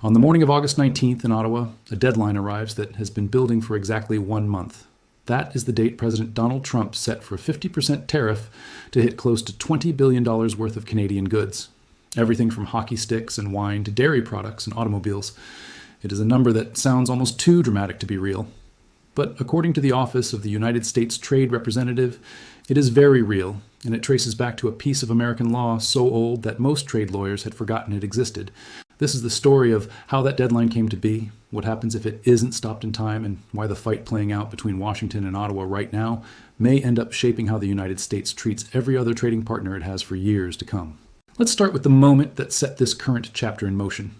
On the morning of August 19th in Ottawa, a deadline arrives that has been building for exactly 1 month. That is the date President Donald Trump set for a 50% tariff to hit close to $20 billion worth of Canadian goods. Everything from hockey sticks and wine to dairy products and automobiles. It is a number that sounds almost too dramatic to be real. But according to the Office of the United States Trade Representative, it is very real, and it traces back to a piece of American law so old that most trade lawyers had forgotten it existed. This is the story of how that deadline came to be, what happens if it isn't stopped in time, and why the fight playing out between Washington and Ottawa right now may end up shaping how the United States treats every other trading partner it has for years to come. Let's start with the moment that set this current chapter in motion.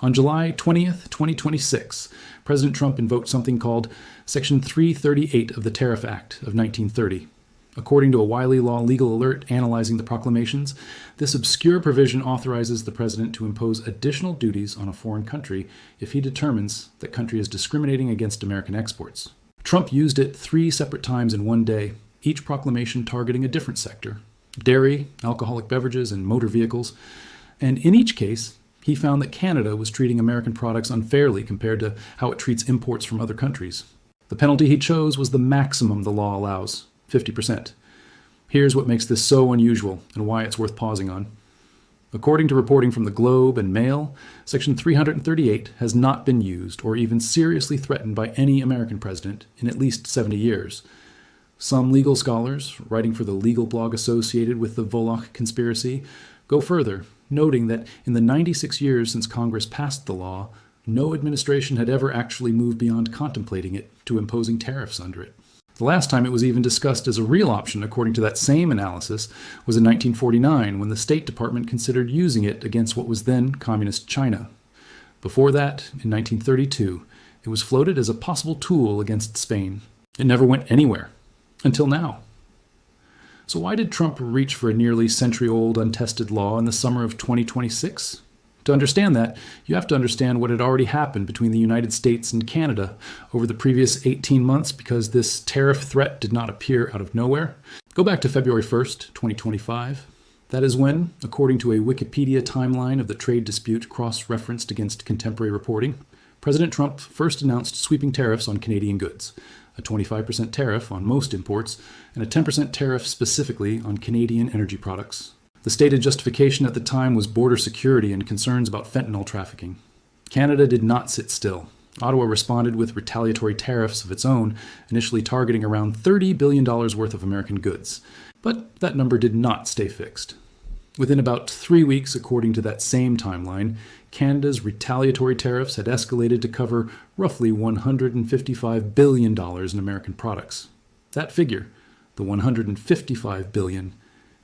On July 20th, 2026, President Trump invoked something called Section 338 of the Tariff Act of 1930. According to a Wiley Law legal alert analyzing the proclamations, this obscure provision authorizes the president to impose additional duties on a foreign country if he determines that country is discriminating against American exports. Trump used it 3 separate times in one day, each proclamation targeting a different sector: dairy, alcoholic beverages, and motor vehicles. And in each case, he found that Canada was treating American products unfairly compared to how it treats imports from other countries. The penalty he chose was the maximum the law allows: 50%. Here's what makes this so unusual and why it's worth pausing on. According to reporting from the Globe and Mail, Section 338 has not been used or even seriously threatened by any American president in at least 70 years. Some legal scholars, writing for the legal blog associated with the Volokh conspiracy, go further, noting that in the 96 years since Congress passed the law, no administration had ever actually moved beyond contemplating it to imposing tariffs under it. The last time it was even discussed as a real option, according to that same analysis, was in 1949, when the State Department considered using it against what was then Communist China. Before that, in 1932, it was floated as a possible tool against Spain. It never went anywhere, until now. So why did Trump reach for a nearly century-old untested law in the summer of 2026? To understand that, you have to understand what had already happened between the United States and Canada over the previous 18 months, because this tariff threat did not appear out of nowhere. Go back to February 1st, 2025. That is when, according to a Wikipedia timeline of the trade dispute cross-referenced against contemporary reporting, President Trump first announced sweeping tariffs on Canadian goods, a 25% tariff on most imports, and a 10% tariff specifically on Canadian energy products. The stated justification at the time was border security and concerns about fentanyl trafficking. Canada did not sit still. Ottawa responded with retaliatory tariffs of its own, initially targeting around $30 billion worth of American goods. But that number did not stay fixed. Within about 3 weeks, according to that same timeline, Canada's retaliatory tariffs had escalated to cover roughly $155 billion in American products. That figure, the $155 billion,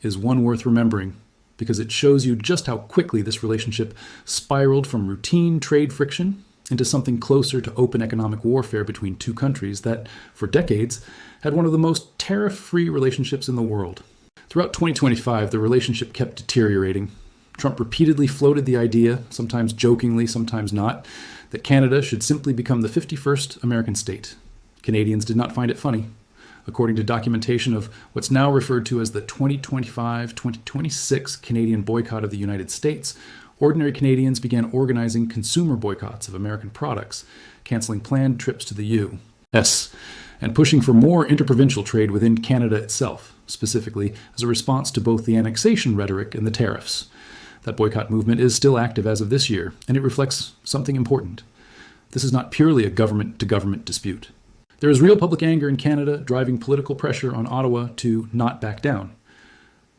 is one worth remembering, because it shows you just how quickly this relationship spiraled from routine trade friction into something closer to open economic warfare between two countries that, for decades, had one of the most tariff-free relationships in the world. Throughout 2025, the relationship kept deteriorating. Trump repeatedly floated the idea, sometimes jokingly, sometimes not, that Canada should simply become the 51st American state. Canadians did not find it funny. According to documentation of what's now referred to as the 2025-2026 Canadian boycott of the United States, ordinary Canadians began organizing consumer boycotts of American products, canceling planned trips to the U.S., and pushing for more interprovincial trade within Canada itself, specifically as a response to both the annexation rhetoric and the tariffs. That boycott movement is still active as of this year, and it reflects something important. This is not purely a government-to-government dispute. There is real public anger in Canada driving political pressure on Ottawa to not back down.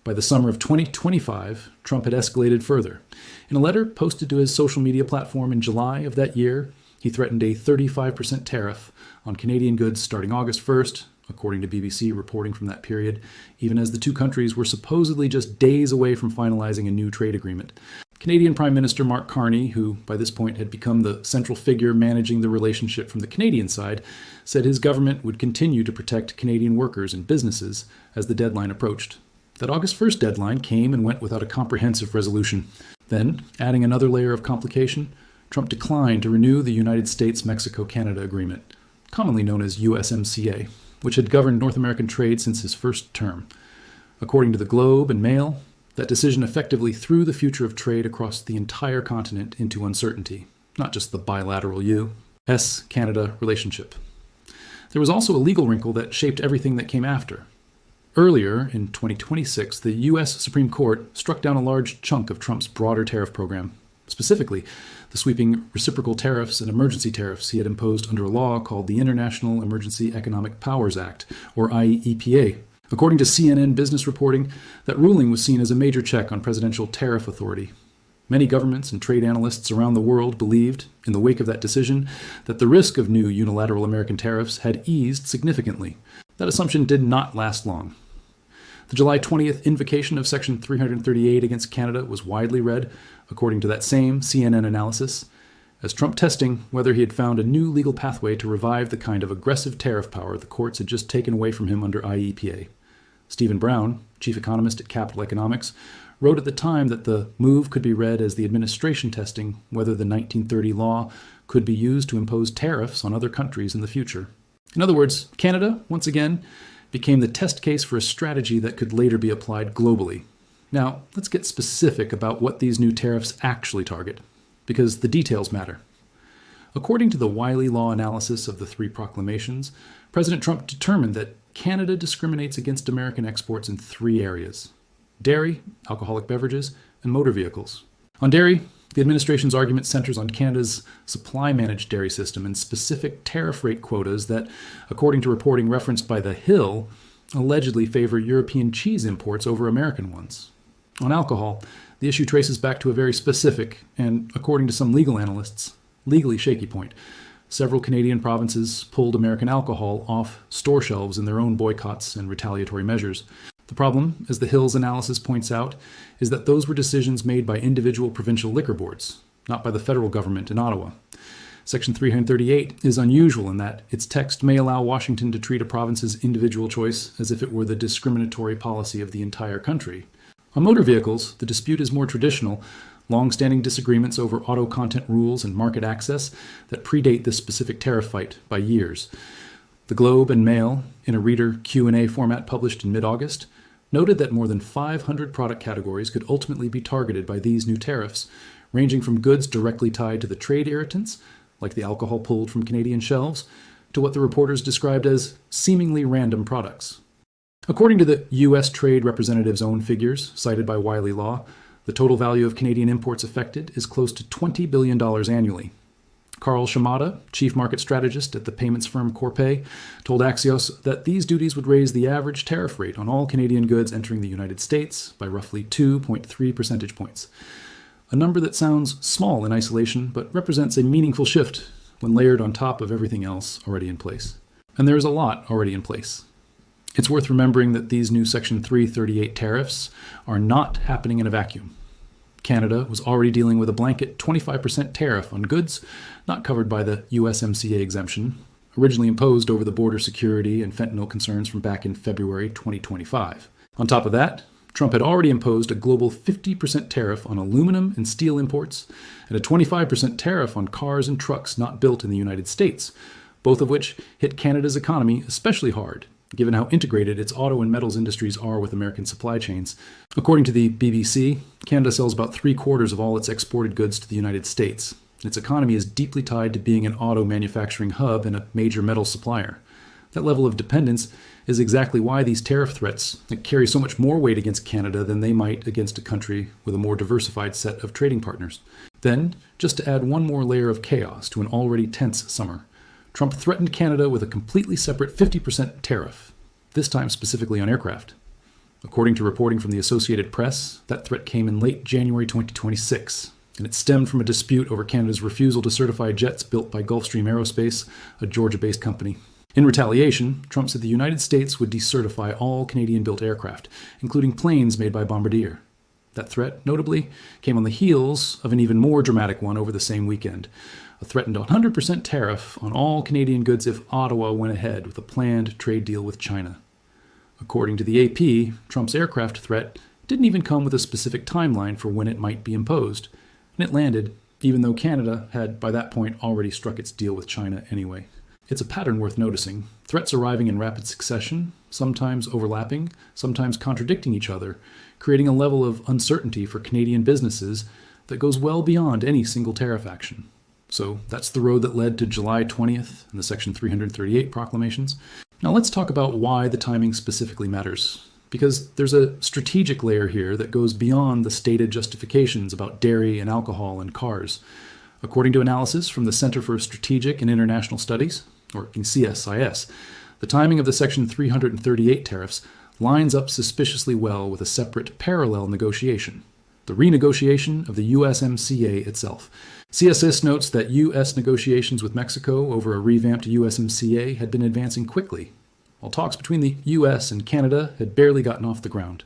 By the summer of 2025, Trump had escalated further. In a letter posted to his social media platform in July of that year, he threatened a 35% tariff on Canadian goods starting August 1st, according to BBC reporting from that period, even as the two countries were supposedly just days away from finalizing a new trade agreement. Canadian Prime Minister Mark Carney, who by this point had become the central figure managing the relationship from the Canadian side, said his government would continue to protect Canadian workers and businesses as the deadline approached. That August 1st deadline came and went without a comprehensive resolution. Then, adding another layer of complication, Trump declined to renew the United States-Mexico-Canada Agreement, commonly known as USMCA, which had governed North American trade since his first term. According to the Globe and Mail, That decision effectively threw the future of trade across the entire continent into uncertainty, not just the bilateral U.S.-Canada relationship. There was also a legal wrinkle that shaped everything that came after. Earlier, in 2026, the U.S. Supreme Court struck down a large chunk of Trump's broader tariff program, specifically the sweeping reciprocal tariffs and emergency tariffs he had imposed under a law called the International Emergency Economic Powers Act, or IEEPA. According to CNN business reporting, that ruling was seen as a major check on presidential tariff authority. Many governments and trade analysts around the world believed, in the wake of that decision, that the risk of new unilateral American tariffs had eased significantly. That assumption did not last long. The July 20th invocation of Section 338 against Canada was widely read, according to that same CNN analysis, as Trump testing whether he had found a new legal pathway to revive the kind of aggressive tariff power the courts had just taken away from him under IEPA. Stephen Brown, chief economist at Capital Economics, wrote at the time that the move could be read as the administration testing whether the 1930 law could be used to impose tariffs on other countries in the future. In other words, Canada, once again, became the test case for a strategy that could later be applied globally. Now, let's get specific about what these new tariffs actually target, because the details matter. According to the Wiley Law analysis of the three proclamations, President Trump determined that Canada discriminates against American exports in three areas: dairy, alcoholic beverages, and motor vehicles. On dairy, the administration's argument centers on Canada's supply-managed dairy system and specific tariff rate quotas that, according to reporting referenced by The Hill, allegedly favor European cheese imports over American ones. On alcohol, the issue traces back to a very specific and, according to some legal analysts, legally shaky point. Several Canadian provinces pulled American alcohol off store shelves in their own boycotts and retaliatory measures. The problem, as the Hill's analysis points out, is that those were decisions made by individual provincial liquor boards, not by the federal government in Ottawa. Section 338 is unusual in that its text may allow Washington to treat a province's individual choice as if it were the discriminatory policy of the entire country. On motor vehicles, the dispute is more traditional, long-standing disagreements over auto content rules and market access that predate this specific tariff fight by years. The Globe and Mail, in a reader Q&A format published in mid-August, noted that more than 500 product categories could ultimately be targeted by these new tariffs, ranging from goods directly tied to the trade irritants, like the alcohol pulled from Canadian shelves, to what the reporters described as seemingly random products. According to the U.S. Trade Representative's own figures, cited by Wiley Law, the total value of Canadian imports affected is close to $20 billion annually. Carl Shimada, chief market strategist at the payments firm Corpay, told Axios that these duties would raise the average tariff rate on all Canadian goods entering the United States by roughly 2.3 percentage points. A number that sounds small in isolation, but represents a meaningful shift when layered on top of everything else already in place. And there is a lot already in place. It's worth remembering that these new Section 338 tariffs are not happening in a vacuum. Canada was already dealing with a blanket 25% tariff on goods not covered by the USMCA exemption, originally imposed over the border security and fentanyl concerns from back in February 2025. On top of that, Trump had already imposed a global 50% tariff on aluminum and steel imports and a 25% tariff on cars and trucks not built in the United States, both of which hit Canada's economy especially hard, given how integrated its auto and metals industries are with American supply chains. According to the BBC, Canada sells about 3/4 of all its exported goods to the United States. Its economy is deeply tied to being an auto manufacturing hub and a major metal supplier. That level of dependence is exactly why these tariff threats carry so much more weight against Canada than they might against a country with a more diversified set of trading partners. Then, just to add one more layer of chaos to an already tense summer, Trump threatened Canada with a completely separate 50% tariff, this time specifically on aircraft. According to reporting from the Associated Press, that threat came in late January 2026, and it stemmed from a dispute over Canada's refusal to certify jets built by Gulfstream Aerospace, a Georgia-based company. In retaliation, Trump said the United States would decertify all Canadian-built aircraft, including planes made by Bombardier. That threat, notably, came on the heels of an even more dramatic one over the same weekend, a threatened 100% tariff on all Canadian goods if Ottawa went ahead with a planned trade deal with China. According to the AP, Trump's aircraft threat didn't even come with a specific timeline for when it might be imposed, and it landed even though Canada had by that point already struck its deal with China anyway. It's a pattern worth noticing. Threats arriving in rapid succession, sometimes overlapping, sometimes contradicting each other, creating a level of uncertainty for Canadian businesses that goes well beyond any single tariff action. So that's the road that led to July 20th and the Section 338 proclamations. Now let's talk about why the timing specifically matters. Because there's a strategic layer here that goes beyond the stated justifications about dairy and alcohol and cars. According to analysis from the Center for Strategic and International Studies, or CSIS, the timing of the Section 338 tariffs lines up suspiciously well with a separate parallel negotiation, the renegotiation of the USMCA itself. CSIS notes that U.S. negotiations with Mexico over a revamped USMCA had been advancing quickly, while talks between the U.S. and Canada had barely gotten off the ground.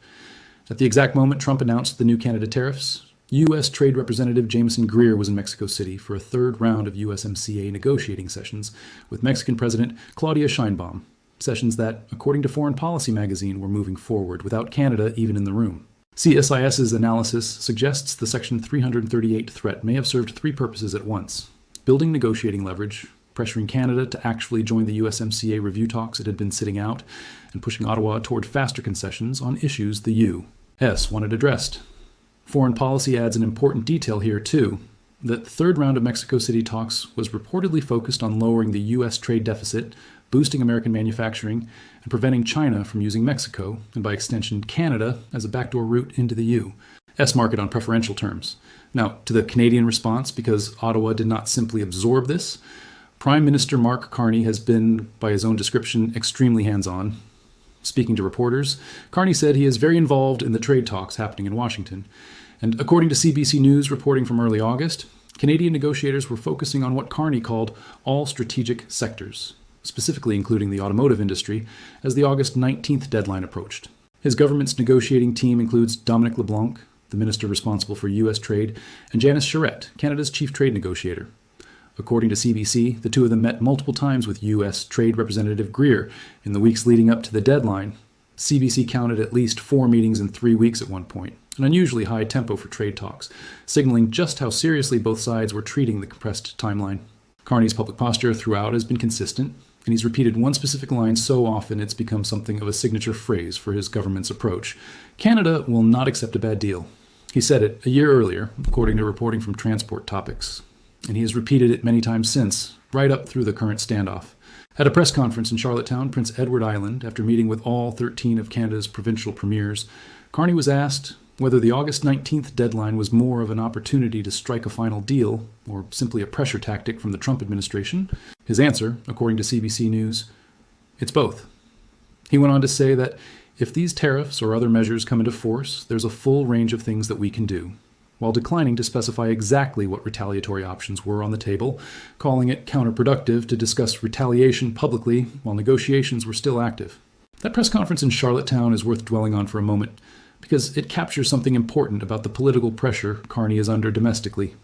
At the exact moment Trump announced the new Canada tariffs, U.S. Trade Representative Jameson Greer was in Mexico City for a third round of USMCA negotiating sessions with Mexican President Claudia Sheinbaum, sessions that, according to Foreign Policy magazine, were moving forward without Canada even in the room. CSIS's analysis suggests the Section 338 threat may have served three purposes at once: building negotiating leverage, pressuring Canada to actually join the USMCA review talks it had been sitting out, and pushing Ottawa toward faster concessions on issues the U.S. wanted addressed. Foreign Policy adds an important detail here, too. The third round of Mexico City talks was reportedly focused on lowering the U.S. trade deficit, boosting American manufacturing, and preventing China from using Mexico, and by extension Canada, as a backdoor route into the U.S. market on preferential terms. Now, to the Canadian response, because Ottawa did not simply absorb this, Prime Minister Mark Carney has been, by his own description, extremely hands-on. Speaking to reporters, Carney said he is very involved in the trade talks happening in Washington. And according to CBC News reporting from early August, Canadian negotiators were focusing on what Carney called all strategic sectors, specifically including the automotive industry, as the August 19th deadline approached. His government's negotiating team includes Dominic LeBlanc, the minister responsible for U.S. trade, and Janice Charette, Canada's chief trade negotiator. According to CBC, the two of them met multiple times with U.S. Trade Representative Greer in the weeks leading up to the deadline. CBC counted at least 4 meetings in 3 weeks at one point, an unusually high tempo for trade talks, signaling just how seriously both sides were treating the compressed timeline. Carney's public posture throughout has been consistent, and he's repeated one specific line so often it's become something of a signature phrase for his government's approach: Canada will not accept a bad deal. He said it a year earlier, according to reporting from Transport Topics, and he has repeated it many times since, right up through the current standoff. At a press conference in Charlottetown, Prince Edward Island, after meeting with all 13 of Canada's provincial premiers, Carney was asked whether the August 19th deadline was more of an opportunity to strike a final deal or simply a pressure tactic from the Trump administration. His answer, according to CBC News, it's both. He went on to say that if these tariffs or other measures come into force, there's a full range of things that we can do, while declining to specify exactly what retaliatory options were on the table, calling it counterproductive to discuss retaliation publicly while negotiations were still active. That press conference in Charlottetown is worth dwelling on for a moment, because it captures something important about the political pressure Carney is under domestically.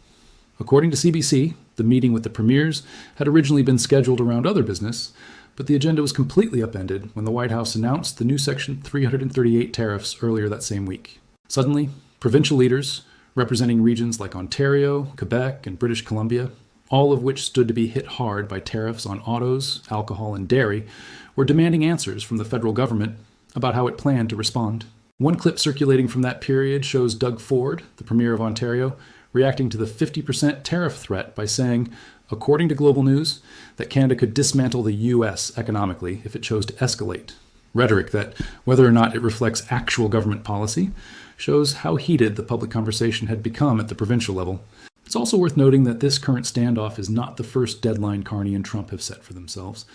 According to CBC, the meeting with the premiers had originally been scheduled around other business, but the agenda was completely upended when the White House announced the new Section 338 tariffs earlier that same week. Suddenly, provincial leaders, representing regions like Ontario, Quebec, and British Columbia, all of which stood to be hit hard by tariffs on autos, alcohol, and dairy, were demanding answers from the federal government about how it planned to respond. One clip circulating from that period shows Doug Ford, the Premier of Ontario, reacting to the 50% tariff threat by saying, according to Global News, that Canada could dismantle the U.S. economically if it chose to escalate. Rhetoric that, whether or not it reflects actual government policy, shows how heated the public conversation had become at the provincial level. It's also worth noting that this current standoff is not the first deadline Carney and Trump have set for themselves,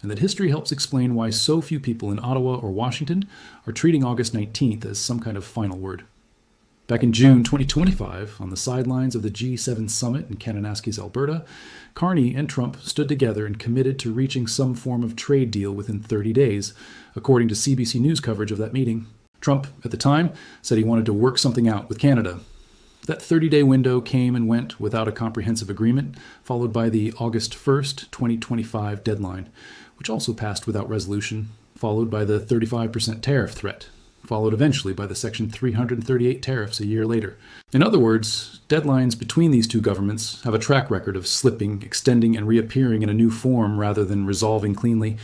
and that history helps explain why so few people in Ottawa or Washington are treating August 19th as some kind of final word. Back in June 2025, on the sidelines of the G7 summit in Kananaskis, Alberta, Carney and Trump stood together and committed to reaching some form of trade deal within 30 days, according to CBC News coverage of that meeting. Trump, at the time, said he wanted to work something out with Canada. That 30-day window came and went without a comprehensive agreement, followed by the August 1st, 2025 deadline, which also passed without resolution, followed by the 35% tariff threat. followed eventually by the Section 338 tariffs a year later. In other words, deadlines between these two governments have a track record of slipping, extending, and reappearing in a new form rather than resolving cleanly,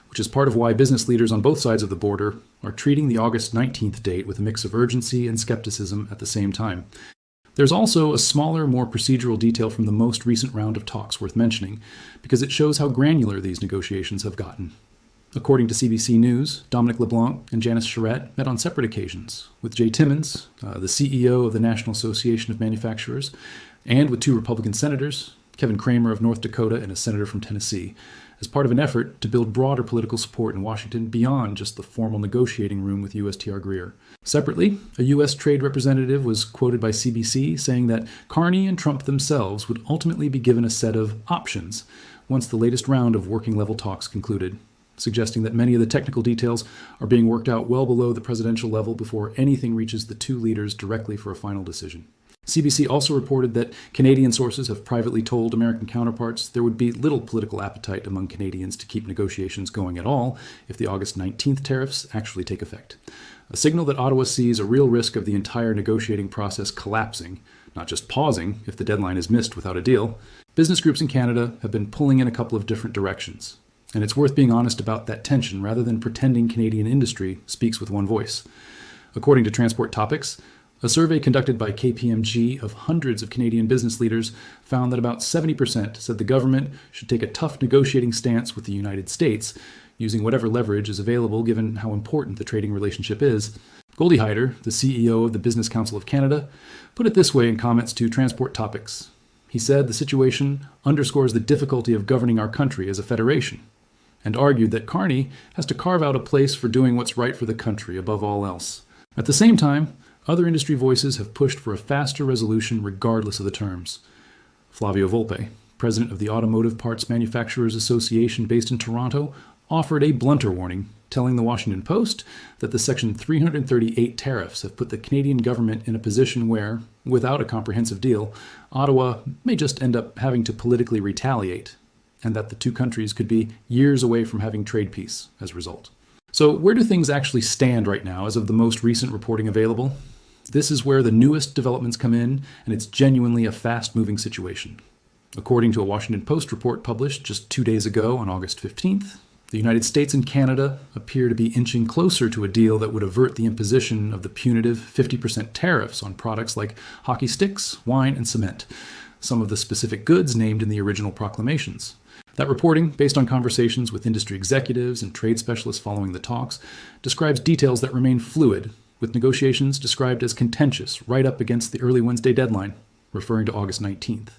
which is part of why business leaders on both sides of the border are treating the August 19th date with a mix of urgency and skepticism at the same time. There's also a smaller, more procedural detail from the most recent round of talks worth mentioning, because it shows how granular these negotiations have gotten. According to CBC News, Dominic LeBlanc and Janice Charette met on separate occasions, with Jay Timmons, the CEO of the National Association of Manufacturers, and with two Republican senators, Kevin Cramer of North Dakota and a senator from Tennessee, as part of an effort to build broader political support in Washington beyond just the formal negotiating room with USTR Greer. Separately, a U.S. trade representative was quoted by CBC saying that Carney and Trump themselves would ultimately be given a set of options once the latest round of working-level talks concluded, suggesting that many of the technical details are being worked out well below the presidential level before anything reaches the two leaders directly for a final decision. CBC also reported that Canadian sources have privately told American counterparts there would be little political appetite among Canadians to keep negotiations going at all if the August 19th tariffs actually take effect. A signal that Ottawa sees a real risk of the entire negotiating process collapsing, not just pausing if the deadline is missed without a deal. Business groups in Canada have been pulling in a couple of different directions, and it's worth being honest about that tension rather than pretending Canadian industry speaks with one voice. According to Transport Topics, a survey conducted by KPMG of hundreds of Canadian business leaders found that about 70% said the government should take a tough negotiating stance with the United States, using whatever leverage is available given how important the trading relationship is. Goldie Hyder, the CEO of the Business Council of Canada, put it this way in comments to Transport Topics. He said the situation underscores the difficulty of governing our country as a federation, and argued that Carney has to carve out a place for doing what's right for the country above all else. At the same time, other industry voices have pushed for a faster resolution regardless of the terms. Flavio Volpe, president of the Automotive Parts Manufacturers Association based in Toronto, offered a blunter warning, telling the Washington Post that the Section 338 tariffs have put the Canadian government in a position where, without a comprehensive deal, Ottawa may just end up having to politically retaliate, and that the two countries could be years away from having trade peace as a result. So where do things actually stand right now as of the most recent reporting available? This is where the newest developments come in, and it's genuinely a fast-moving situation. According to a Washington Post report published just 2 days ago on August 15th, the United States and Canada appear to be inching closer to a deal that would avert the imposition of the punitive 50% tariffs on products like hockey sticks, wine, and cement, some of the specific goods named in the original proclamations. That reporting, based on conversations with industry executives and trade specialists following the talks, describes details that remain fluid, with negotiations described as contentious right up against the early Wednesday deadline, referring to August 19th.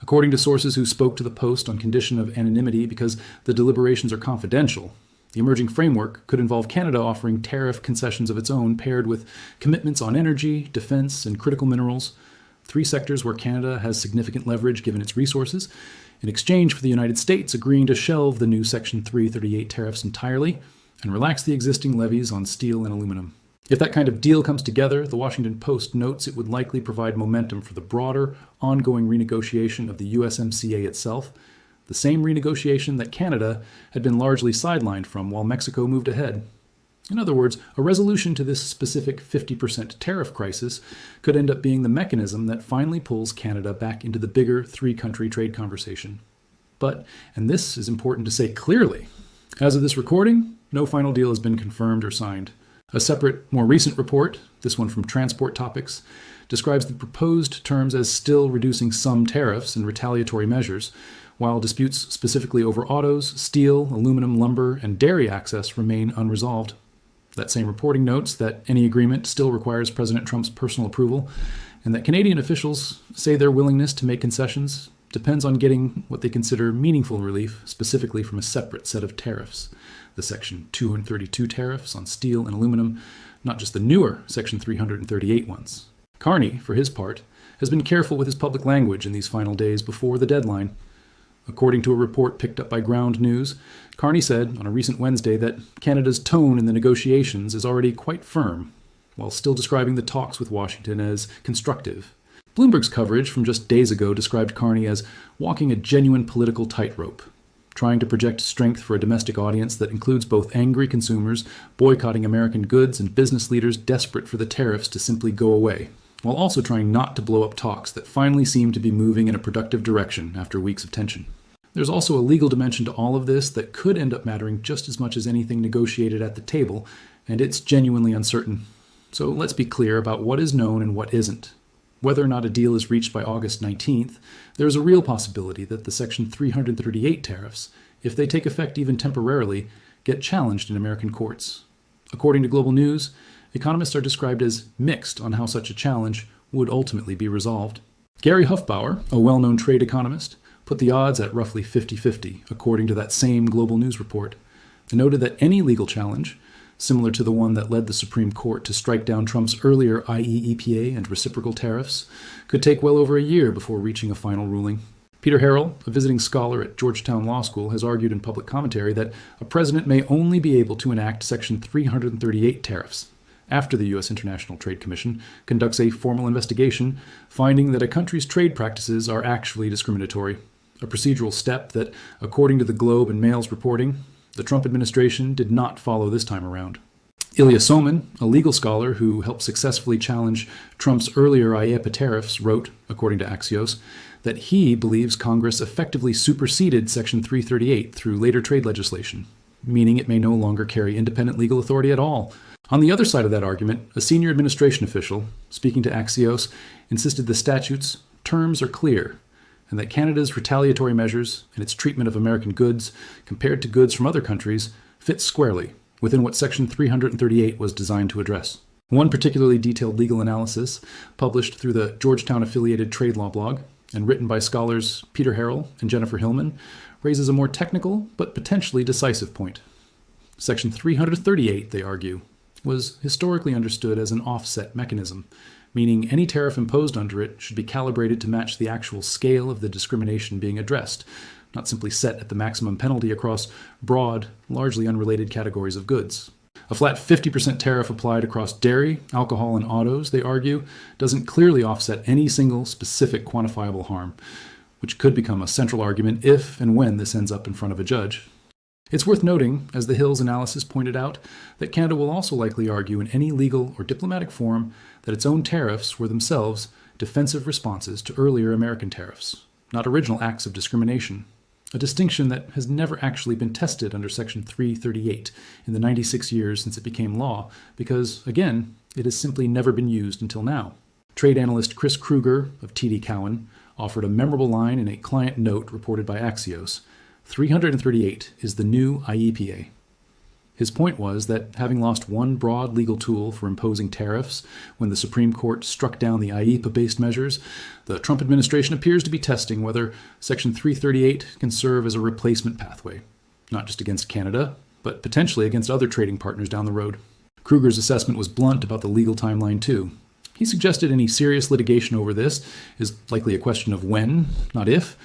According to sources who spoke to the Post on condition of anonymity because the deliberations are confidential, the emerging framework could involve Canada offering tariff concessions of its own paired with commitments on energy, defense, and critical minerals, three sectors where Canada has significant leverage given its resources, in exchange for the United States agreeing to shelve the new Section 338 tariffs entirely and relax the existing levies on steel and aluminum. If that kind of deal comes together, the Washington Post notes it would likely provide momentum for the broader, ongoing renegotiation of the USMCA itself, the same renegotiation that Canada had been largely sidelined from while Mexico moved ahead. In other words, a resolution to this specific 50% tariff crisis could end up being the mechanism that finally pulls Canada back into the bigger three-country trade conversation. But, and this is important to say clearly, as of this recording, no final deal has been confirmed or signed. A separate, more recent report, this one from Transport Topics, describes the proposed terms as still reducing some tariffs and retaliatory measures, while disputes specifically over autos, steel, aluminum, lumber, and dairy access remain unresolved. That same reporting notes that any agreement still requires President Trump's personal approval, and that Canadian officials say their willingness to make concessions depends on getting what they consider meaningful relief, specifically from a separate set of tariffs. The Section 232 tariffs on steel and aluminum, not just the newer Section 338 ones. Carney, for his part, has been careful with his public language in these final days before the deadline. According to a report picked up by Ground News, Carney said on a recent Wednesday that Canada's tone in the negotiations is already quite firm, while still describing the talks with Washington as constructive. Bloomberg's coverage from just days ago described Carney as walking a genuine political tightrope, trying to project strength for a domestic audience that includes both angry consumers boycotting American goods and business leaders desperate for the tariffs to simply go away, while also trying not to blow up talks that finally seem to be moving in a productive direction after weeks of tension. There's also a legal dimension to all of this that could end up mattering just as much as anything negotiated at the table, and it's genuinely uncertain. So let's be clear about what is known and what isn't. Whether or not a deal is reached by August 19th, there is a real possibility that the Section 338 tariffs, if they take effect even temporarily, get challenged in American courts. According to Global News, economists are described as mixed on how such a challenge would ultimately be resolved. Gary Huffbauer, a well-known trade economist, put the odds at roughly 50-50, according to that same Global News report, and noted that any legal challenge, similar to the one that led the Supreme Court to strike down Trump's earlier IEEPA and reciprocal tariffs, could take well over a year before reaching a final ruling. Peter Harrell, a visiting scholar at Georgetown Law School, has argued in public commentary that a president may only be able to enact Section 338 tariffs after the U.S. International Trade Commission conducts a formal investigation, finding that a country's trade practices are actually discriminatory, a procedural step that, according to the Globe and Mail's reporting, the Trump administration did not follow this time around. Ilya Somin, a legal scholar who helped successfully challenge Trump's earlier IEEPA tariffs, wrote, according to Axios, that he believes Congress effectively superseded Section 338 through later trade legislation, meaning it may no longer carry independent legal authority at all. On the other side of that argument, a senior administration official, speaking to Axios, insisted the statute's terms are clear, and that Canada's retaliatory measures and its treatment of American goods compared to goods from other countries fit squarely within what Section 338 was designed to address. One particularly detailed legal analysis, published through the Georgetown-affiliated Trade Law blog and written by scholars Peter Harrell and Jennifer Hillman, raises a more technical but potentially decisive point. Section 338, they argue, was historically understood as an offset mechanism, meaning any tariff imposed under it should be calibrated to match the actual scale of the discrimination being addressed, not simply set at the maximum penalty across broad, largely unrelated categories of goods. A flat 50% tariff applied across dairy, alcohol, and autos, they argue, doesn't clearly offset any single specific quantifiable harm, which could become a central argument if and when this ends up in front of a judge. It's worth noting, as the Hill's analysis pointed out, that Canada will also likely argue in any legal or diplomatic forum that its own tariffs were themselves defensive responses to earlier American tariffs, not original acts of discrimination, a distinction that has never actually been tested under Section 338 in the 96 years since it became law, because, again, it has simply never been used until now. Trade analyst Chris Kruger of TD Cowen offered a memorable line in a client note reported by Axios: 338 is the new IEEPA. His point was that having lost one broad legal tool for imposing tariffs when the Supreme Court struck down the IEEPA-based measures, the Trump administration appears to be testing whether Section 338 can serve as a replacement pathway, not just against Canada, but potentially against other trading partners down the road. Kruger's assessment was blunt about the legal timeline, too. He suggested any serious litigation over this is likely a question of when, not if,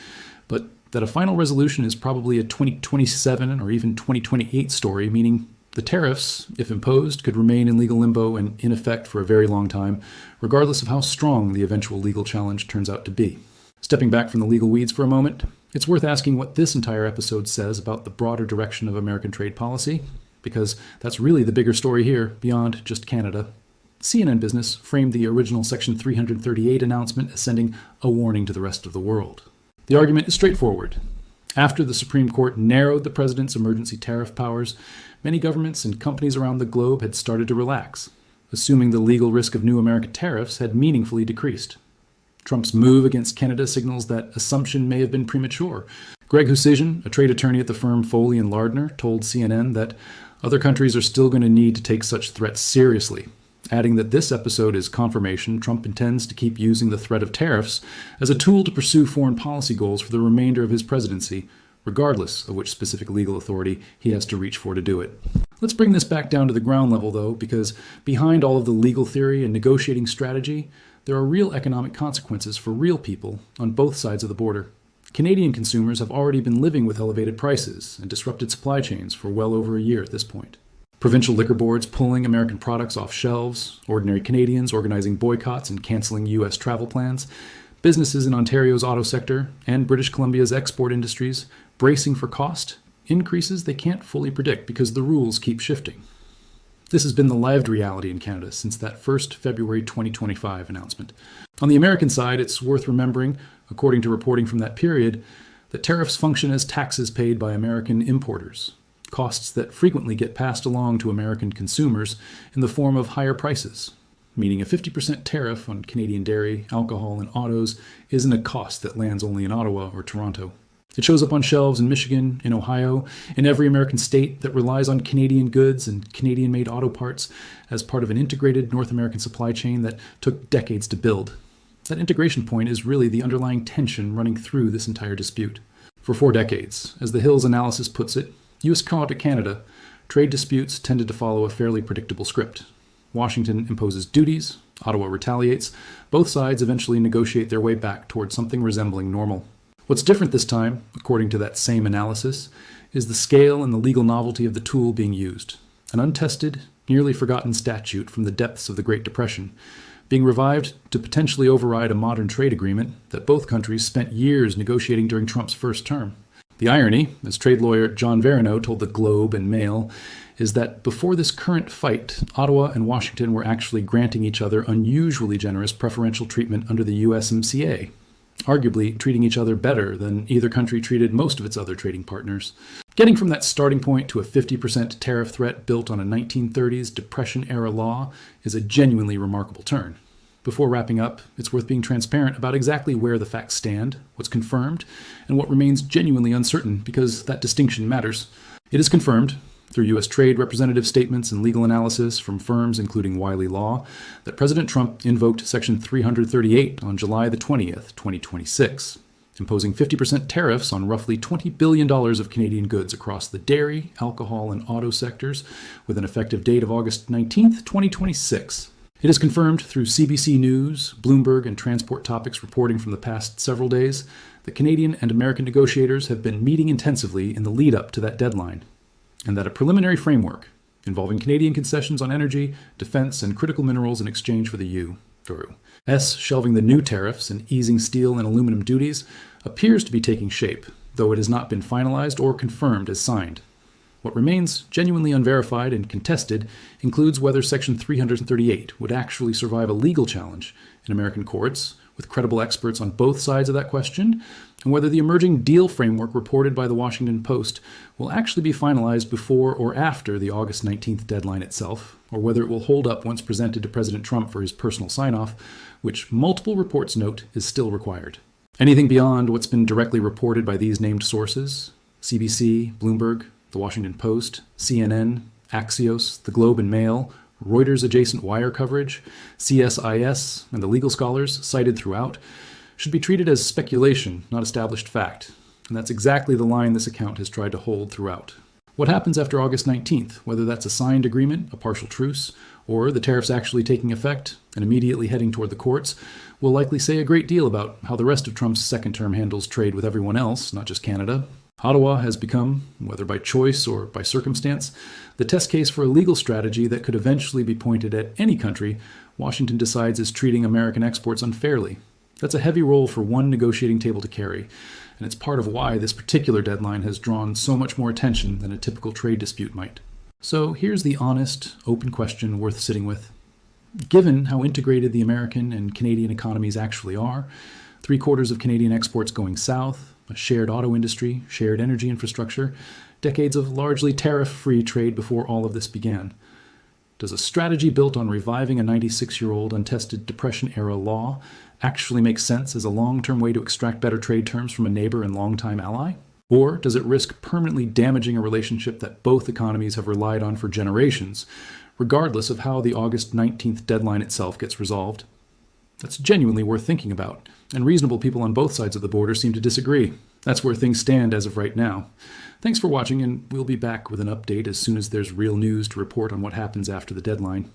but that a final resolution is probably a 2027 or even 2028 story, meaning the tariffs, if imposed, could remain in legal limbo and in effect for a very long time, regardless of how strong the eventual legal challenge turns out to be. Stepping back from the legal weeds for a moment, it's worth asking what this entire episode says about the broader direction of American trade policy, because that's really the bigger story here, beyond just Canada. CNN Business framed the original Section 338 announcement as sending a warning to the rest of the world. The argument is straightforward. After the Supreme Court narrowed the president's emergency tariff powers, many governments and companies around the globe had started to relax, assuming the legal risk of new American tariffs had meaningfully decreased. Trump's move against Canada signals that assumption may have been premature. Greg Hussein, a trade attorney at the firm Foley and Lardner, told CNN that other countries are still going to need to take such threats seriously, adding that this episode is confirmation Trump intends to keep using the threat of tariffs as a tool to pursue foreign policy goals for the remainder of his presidency, regardless of which specific legal authority he has to reach for to do it. Let's bring this back down to the ground level, though, because behind all of the legal theory and negotiating strategy, there are real economic consequences for real people on both sides of the border. Canadian consumers have already been living with elevated prices and disrupted supply chains for well over a year at this point. Provincial liquor boards pulling American products off shelves, ordinary Canadians organizing boycotts and canceling U.S. travel plans. Businesses in Ontario's auto sector and British Columbia's export industries bracing for cost increases they can't fully predict because the rules keep shifting. This has been the lived reality in Canada since that first February 2025 announcement. On the American side, it's worth remembering, according to reporting from that period, that tariffs function as taxes paid by American importers, costs that frequently get passed along to American consumers in the form of higher prices, meaning a 50% tariff on Canadian dairy, alcohol, and autos isn't a cost that lands only in Ottawa or Toronto. It shows up on shelves in Michigan, in Ohio, in every American state that relies on Canadian goods and Canadian-made auto parts as part of an integrated North American supply chain that took decades to build. That integration point is really the underlying tension running through this entire dispute. For 4 decades, as the Hills analysis puts it, U.S. to Canada, trade disputes tended to follow a fairly predictable script. Washington imposes duties, Ottawa retaliates, both sides eventually negotiate their way back towards something resembling normal. What's different this time, according to that same analysis, is the scale and the legal novelty of the tool being used. An untested, nearly forgotten statute from the depths of the Great Depression, being revived to potentially override a modern trade agreement that both countries spent years negotiating during Trump's first term. The irony, as trade lawyer John Verino told the Globe and Mail, is that before this current fight, Ottawa and Washington were actually granting each other unusually generous preferential treatment under the USMCA, arguably treating each other better than either country treated most of its other trading partners. Getting from that starting point to a 50% tariff threat built on a 1930s Depression-era law is a genuinely remarkable turn. Before wrapping up, it's worth being transparent about exactly where the facts stand, what's confirmed, and what remains genuinely uncertain, because that distinction matters. It is confirmed, through U.S. Trade Representative statements and legal analysis from firms including Wiley Law, that President Trump invoked Section 338 on July the 20th, 2026, imposing 50% tariffs on roughly $20 billion of Canadian goods across the dairy, alcohol, and auto sectors, with an effective date of August 19th, 2026. It is confirmed through CBC News, Bloomberg, and Transport Topics reporting from the past several days that Canadian and American negotiators have been meeting intensively in the lead-up to that deadline, and that a preliminary framework involving Canadian concessions on energy, defense, and critical minerals in exchange for the U.S. shelving the new tariffs and easing steel and aluminum duties appears to be taking shape, though it has not been finalized or confirmed as signed. What remains genuinely unverified and contested includes whether Section 338 would actually survive a legal challenge in American courts, with credible experts on both sides of that question, and whether the emerging deal framework reported by the Washington Post will actually be finalized before or after the August 19th deadline itself, or whether it will hold up once presented to President Trump for his personal sign-off, which multiple reports note is still required. Anything beyond what's been directly reported by these named sources, CBC, Bloomberg, the Washington Post, CNN, Axios, the Globe and Mail, Reuters adjacent wire coverage, CSIS, and the legal scholars cited throughout, should be treated as speculation, not established fact. And that's exactly the line this account has tried to hold throughout. What happens after August 19th, whether that's a signed agreement, a partial truce, or the tariffs actually taking effect and immediately heading toward the courts, will likely say a great deal about how the rest of Trump's second term handles trade with everyone else, not just Canada. Ottawa has become, whether by choice or by circumstance, the test case for a legal strategy that could eventually be pointed at any country Washington decides is treating American exports unfairly. That's a heavy role for one negotiating table to carry, and it's part of why this particular deadline has drawn so much more attention than a typical trade dispute might. So here's the honest, open question worth sitting with. Given how integrated the American and Canadian economies actually are, 3/4 of Canadian exports going south, a shared auto industry, shared energy infrastructure, decades of largely tariff-free trade before all of this began. Does a strategy built on reviving a 96-year-old untested Depression-era law actually make sense as a long-term way to extract better trade terms from a neighbor and longtime ally? Or does it risk permanently damaging a relationship that both economies have relied on for generations, regardless of how the August 19th deadline itself gets resolved? That's genuinely worth thinking about, and reasonable people on both sides of the border seem to disagree. That's where things stand as of right now. Thanks for watching, and we'll be back with an update as soon as there's real news to report on what happens after the deadline.